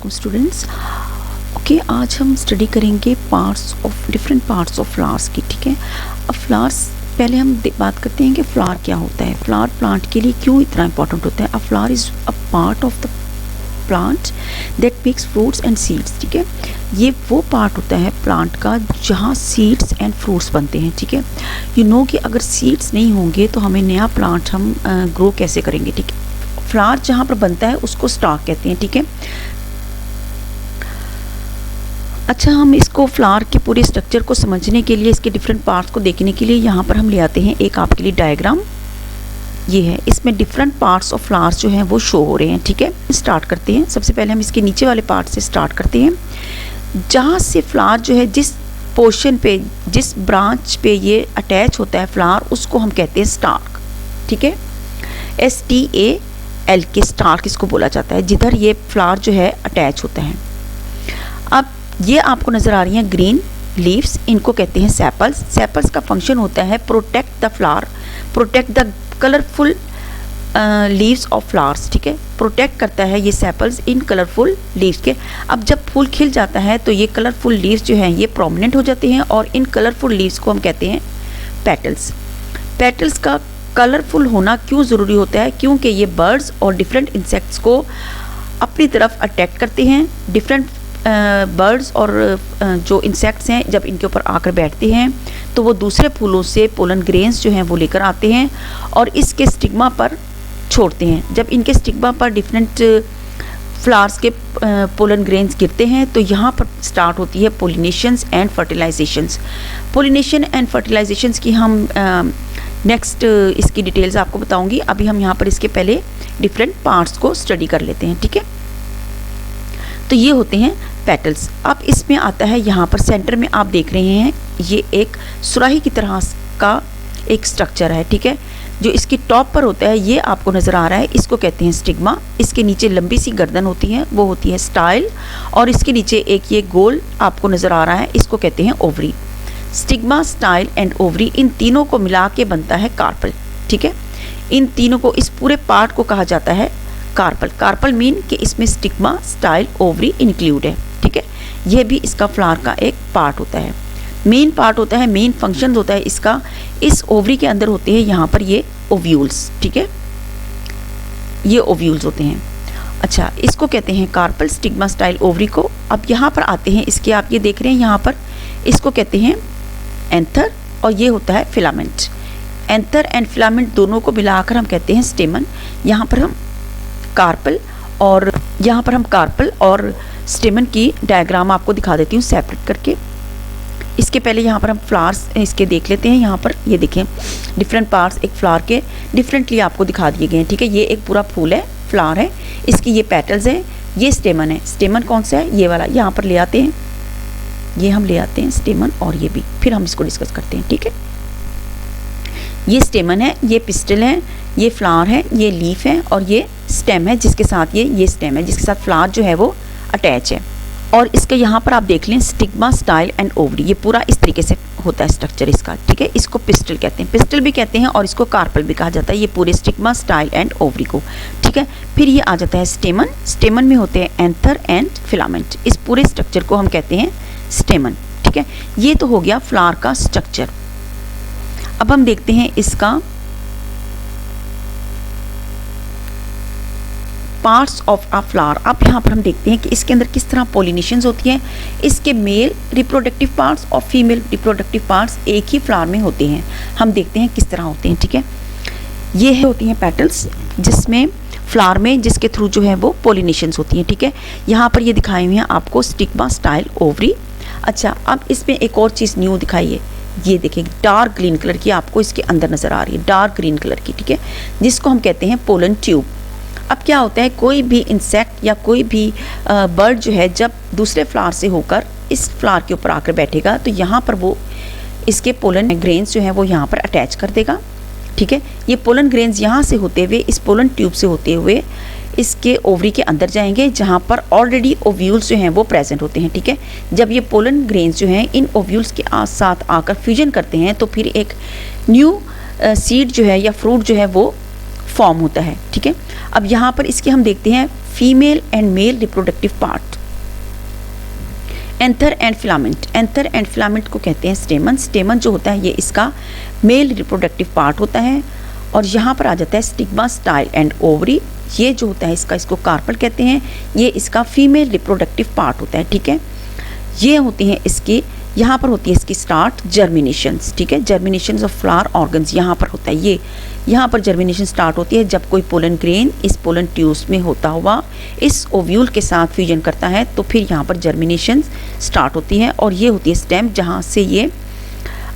Welcome students. Okay, आज हम study करेंगे डिफरेंट पार्ट्स ऑफ फ्लावर्स की। ठीक है, अब फ्लावर्स पहले हम बात करते हैं कि फ्लावर क्या होता है, फ्लावर प्लांट के लिए क्यों इतना इंपॉर्टेंट होता है। अ flower is a part of the plant that makes fruits and seeds. ठीक है, ये वो पार्ट होता है प्लांट का जहाँ सीड्स एंड फ्रूट्स बनते हैं। ठीक है, यू नो कि अगर सीड्स नहीं होंगे तो हमें नया प्लांट हम ग्रो कैसे करेंगे। ठीक है, फ्लावर जहाँ पर बनता है उसको स्टॉक कहते हैं। ठीक है, अच्छा, हम इसको फ्लावर के पूरे स्ट्रक्चर को समझने के लिए, इसके डिफरेंट पार्ट्स को देखने के लिए यहाँ पर हम ले आते हैं एक आपके लिए डायग्राम। ये है, इसमें डिफरेंट पार्ट्स ऑफ फ्लावर्स जो हैं वो शो हो रहे हैं। ठीक है, स्टार्ट करते हैं। सबसे पहले हम इसके नीचे वाले पार्ट से स्टार्ट करते हैं, जहाँ से फ्लावर जो है जिस पोर्शन पे, जिस ब्रांच पे ये अटैच होता है फ्लावर, उसको हम कहते हैं स्टार्क। ठीक है, STAL के स्टार्क इसको बोला जाता है, जिधर ये फ्लावर जो है अटैच होता है। अब ये आपको नज़र आ रही हैं ग्रीन लीव्स, इनको कहते हैं सेपल्स। सेपल्स का फंक्शन होता है protect the flower, protect the colourful leaves of flowers. ठीक है, प्रोटेक्ट करता है ये सेपल्स इन कलरफुल लीव्स के। अब जब फूल खिल जाता है तो ये कलरफुल लीव्स जो हैं ये प्रोमिनेंट हो जाते हैं, और इन कलरफुल लीव्स को हम कहते हैं पेटल्स। पेटल्स का कलरफुल होना क्यों ज़रूरी होता है? क्योंकि ये बर्ड्स और डिफरेंट इंसेक्ट्स को अपनी तरफ अट्रैक्ट करते हैं। डिफरेंट बर्ड्स और जो इंसेक्ट्स हैं जब इनके ऊपर आकर बैठते हैं तो वो दूसरे फूलों से पोलन ग्रेन्स जो हैं वो लेकर आते हैं और इसके स्टिग्मा पर छोड़ते हैं। जब इनके स्टिग्मा पर डिफरेंट फ्लावर्स के पोलन ग्रेन्स गिरते हैं तो यहाँ पर स्टार्ट होती है पोलिनेशंस एंड फर्टिलाइजेशंस। पोलिनेशन एंड फर्टिलाइजेशंस की हम नेक्स्ट इसकी डिटेल्स आपको बताऊंगी। अभी हम यहाँ पर इसके पहले डिफरेंट पार्ट्स को स्टडी कर लेते हैं। ठीक है, तो ये होते हैं पेटल्स। अब इसमें आता है, यहाँ पर सेंटर में आप देख रहे हैं ये एक सुराही की तरह का एक स्ट्रक्चर है। ठीक है, जो इसकी टॉप पर होता है ये आपको नज़र आ रहा है, इसको कहते हैं स्टिग्मा। इसके नीचे लंबी सी गर्दन होती है, वो होती है स्टाइल, और इसके नीचे एक ये गोल आपको नज़र आ रहा है, इसको कहते हैं ovary. Stigma, style and ovary, इन तीनों को मिला के बनता है कार्पल। ठीक है, इन तीनों को, इस पूरे पार्ट को कहा जाता है कार्पल। कार्पल मीन कि इसमें स्टिग्मा, स्टाइल, ओवरी इंक्लूड है। ठीक है, यह भी इसका फ्लावर का एक पार्ट होता है, मेन पार्ट होता है, मेन फंक्शन होता है इसका। इस ओवरी के अंदर होते हैं यहाँ पर ये ओव्यूल्स। ठीक है, ये ओव्यूल्स होते हैं। अच्छा, इसको कहते हैं कार्पल, स्टिग्मा, स्टाइल, ओवरी को। अब यहाँ पर आते हैं इसके, आप ये देख रहे हैं यहाँ पर, इसको कहते हैं एंथर, और ये होता है फिलामेंट। एंथर एंड फिलामेंट दोनों को मिलाकर हम कहते हैं स्टेमन। यहाँ पर हम कार्पल और स्टेमन की डायग्राम आपको दिखा देती हूँ सेपरेट करके। इसके पहले यहाँ पर हम फ्लावर्स इसके देख लेते हैं। यहाँ पर ये देखें, डिफरेंट पार्ट्स एक फ्लावर के डिफरेंटली आपको दिखा दिए गए हैं। ठीक है, ये एक पूरा फूल है, फ्लावर है, इसकी ये पेटल्स हैं, ये स्टेमन है। स्टेमन कौन सा है? ये वाला, यहाँ पर ले आते हैं, ये हम ले आते हैं स्टेमन, और ये भी फिर हम इसको डिस्कस करते हैं। ठीक है, ये स्टेमन है, ये पिस्टल है, ये फ्लावर है, ये लीफ है, और ये स्टेम है जिसके साथ ये स्टेम है जिसके साथ फ्लावर जो है वो अटैच है। और इसके यहाँ पर आप देख लें स्टिग्मा, स्टाइल एंड ओवरी, ये पूरा इस तरीके से होता है स्ट्रक्चर इसका। ठीक है, इसको पिस्टल कहते हैं, पिस्टल भी कहते हैं, और इसको कार्पल भी कहा जाता है, ये पूरे स्टिग्मा, स्टाइल एंड ओवरी को। ठीक है, फिर ये आ जाता है स्टेमन। स्टेमन में होते हैं एंथर एंड फिलामेंट, इस पूरे स्ट्रक्चर को हम कहते हैं स्टेमन। ठीक है, ये तो हो गया फ्लावर का स्ट्रक्चर। अब हम देखते हैं इसका पार्ट्स ऑफ अ फ्लावर। अब यहाँ पर हम देखते हैं कि इसके अंदर किस तरह पोलिनेशंस होती हैं। इसके मेल रिप्रोडक्टिव पार्ट्स और फीमेल रिप्रोडक्टिव पार्ट्स एक ही फ्लावर में होते हैं। हम देखते हैं किस तरह होते हैं। ठीक है, ये होती हैं पेटल्स, जिसमें फ्लावर में जिसके थ्रू जो है वो पोलिनेशंस होती हैं। ठीक है, यहाँ पर ये दिखाई हुई हैं आपको स्टिग्मा, स्टाइल, ओवरी। अच्छा, अब इसमें एक और चीज़ न्यू दिखाई है, ये देखिए डार्क ग्रीन कलर की आपको इसके अंदर नज़र आ रही है, डार्क ग्रीन कलर की। ठीक है, जिसको हम कहते हैं पोलन ट्यूब। अब क्या होता है, कोई भी इंसेक्ट या कोई भी बर्ड जो है जब दूसरे फ्लावर से होकर इस फ्लावर के ऊपर आकर बैठेगा तो यहाँ पर वो इसके पोलन ग्रेन्स जो है वो यहाँ पर अटैच कर देगा। ठीक है, ये पोलन ग्रेन्स यहाँ से होते हुए, इस पोलन ट्यूब से होते हुए इसके ओवरी के अंदर जाएंगे, जहाँ पर ऑलरेडी ओव्यूल्स जो हैं वो प्रेजेंट होते हैं। ठीक है, जब ये पोलन ग्रेन्स जो हैं इन ओव्यूल्स के साथ आकर फ्यूजन करते हैं तो फिर एक न्यू सीड जो है या फ्रूट जो है वो फॉर्म होता है। ठीक है, अब यहाँ पर इसके हम देखते हैं female and male reproductive part. Anther and filament, anther and filament को कहते हैं स्टेमन। स्टेमन जो होता है ये इसका मेल रिप्रोडक्टिव पार्ट होता है। और यहाँ पर आ जाता है स्टिग्मा, स्टाइल एंड ओवरी, ये जो होता है इसको कार्पल कहते हैं, ये इसका फीमेल रिप्रोडक्टिव पार्ट होता है। ठीक है, ये होती हैं इसकी, यहाँ पर होती है इसकी स्टार्ट जर्मिनेशंस। ठीक है, जर्मिनेशंस ऑफ फ्लावर ऑर्गन्स यहाँ पर होता है, ये यहाँ पर जर्मिनेशन स्टार्ट होती है जब कोई पोलन ग्रेन इस पोलन ट्यूब्स में होता हुआ इस ओव्यूल के साथ फ्यूजन करता है, तो फिर यहाँ पर जर्मिनेशन स्टार्ट होती है। और ये होती है स्टेम जहाँ से ये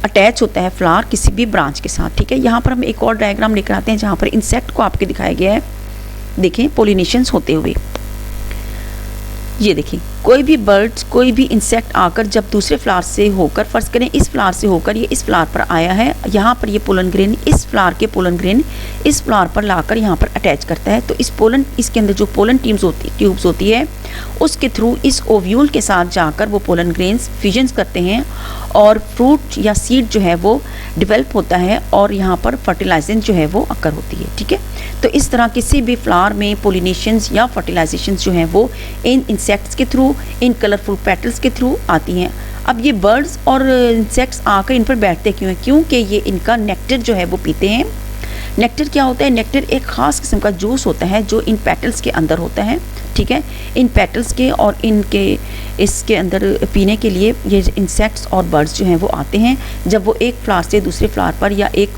अटैच होता है फ्लावर किसी भी ब्रांच के साथ। ठीक है, यहाँ पर हम एक और डायग्राम लेकर आते हैं जहाँ पर इंसेक्ट को आपके दिखाया गया है। देखें पोलिनेशंस होते हुए, ये देखिए कोई भी बर्ड्स, कोई भी इंसेक्ट आकर जब दूसरे फ्लावर से होकर, फर्स्ट करें इस फ्लावर से होकर ये इस फ्लावर पर आया है, यहाँ पर ये पोलन ग्रेन, इस फ्लावर के पोलन ग्रेन इस फ्लावर पर लाकर यहाँ पर अटैच करता है। तो इस पोलन, इसके अंदर जो पोलन ट्यूब्स होती है उसके थ्रू इस ओव्यूल के साथ जाकर वो पोलन ग्रेन्स फ्यूजन करते हैं और फ्रूट या सीड जो है वो डेवलप होता है और यहाँ पर फर्टिलाइजेशन जो है वो अकर होती है। ठीक है, तो इस तरह किसी भी फ्लावर में पोलिनेशंस या फर्टिलाइजेशन जो हैं वो इन इंसेक्ट्स के थ्रू, इन कलरफुल पेटल्स के थ्रू आती हैं। अब ये बर्ड्स और इंसेक्ट्स आकर इन पर बैठते क्यों हैं? क्योंकि ये इनका नेक्टर जो है वो पीते हैं। नेक्टर क्या होता है? नेक्टर एक ख़ास किस्म का जूस होता है जो इन पेटल्स के अंदर होता है। ठीक है, इन पेटल्स के और इनके इसके अंदर पीने के लिए ये इंसेक्ट्स और बर्ड्स जो हैं वो आते हैं। जब वो एक फ्लावर से दूसरे फ्लावर पर या एक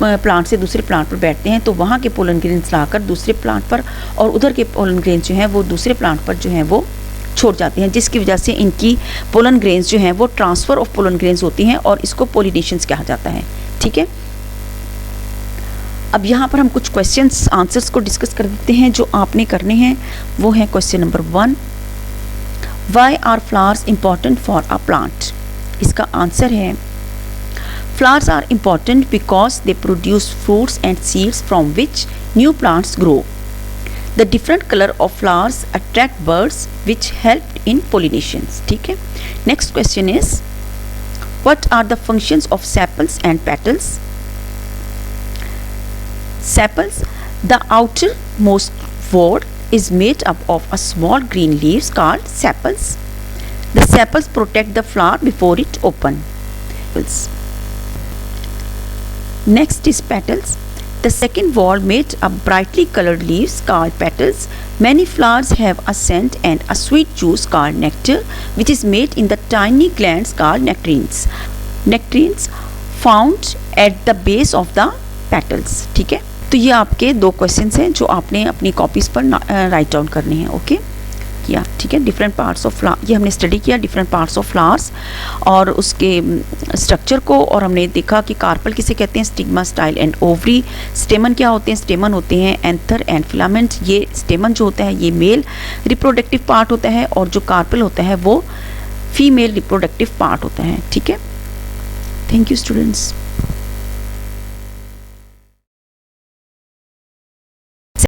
प्लांट से दूसरे प्लांट पर बैठते हैं तो वहाँ के पोलन ग्रेन्स लाकर दूसरे प्लांट पर और उधर के पोलन ग्रेन्स जो हैं वो दूसरे प्लांट पर जो हैं वो छोड़ जाते हैं, जिसकी वजह से इनकी पोलन ग्रेन्स जो हैं वो ट्रांसफ़र ऑफ पोलन ग्रेन्स होती हैं और इसको पोलिनेशंस कहा जाता है। ठीक है, अब यहाँ पर हम कुछ क्वेश्चंस आंसर्स को डिस्कस कर देते हैं जो आपने करने हैं। वो है question number 1, why are flowers important for a plant? इसका आंसर है flowers are important because they produce fruits and seeds from which new plants grow. The different colour of flowers attract birds which help in pollinations. ठीक है, next question is what are the functions of sepals and petals? Sepals, the outermost word is made up of a small green leaves called sepals. The sepals protect the flower before it opens. Next is petals. The second wall made up brightly colored leaves called petals. Many flowers have a scent and a sweet juice called nectar, which is made in the tiny glands called nectarines. Nectarines found at the base of the petals. ठीक है, तो ये आपके 2 questions हैं जो आपने अपनी copies पर राइट डाउन करने हैं। ओके किया, ठीक है। डिफरेंट पार्ट्स ऑफ फ्लावर, ये हमने स्टडी किया डिफरेंट पार्ट्स ऑफ फ्लावर्स और उसके स्ट्रक्चर को, और हमने देखा कि कार्पल किसे कहते हैं, स्टिग्मा, स्टाइल एंड ओवरी। स्टेमन क्या होते हैं? स्टेमन होते हैं एंथर एंड फिलामेंट। ये स्टेमन जो होता है ये मेल रिप्रोडक्टिव पार्ट होता है और जो कार्पल होता है वो फीमेल रिप्रोडक्टिव पार्ट होता है। ठीक है, थैंक यू स्टूडेंट्स।